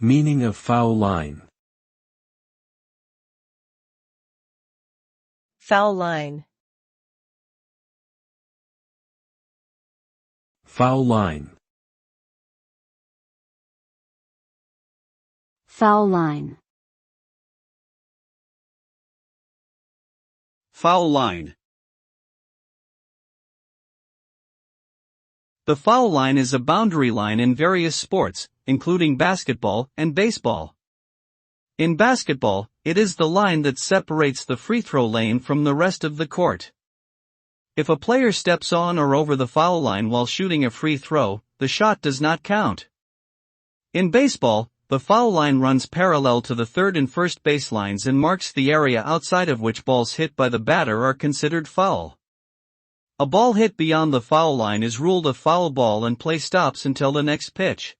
Meaning of foul line. Foul line. Foul line. Foul line. Foul line. The foul line is a boundary line in various sports, including basketball and baseball. In basketball, it is the line that separates the free throw lane from the rest of the court. If a player steps on or over the foul line while shooting a free throw, the shot does not count. In baseball, the foul line runs parallel to the third and first baselines and marks the area outside of which balls hit by the batter are considered foul. A ball hit beyond the foul line is ruled a foul ball and play stops until the next pitch.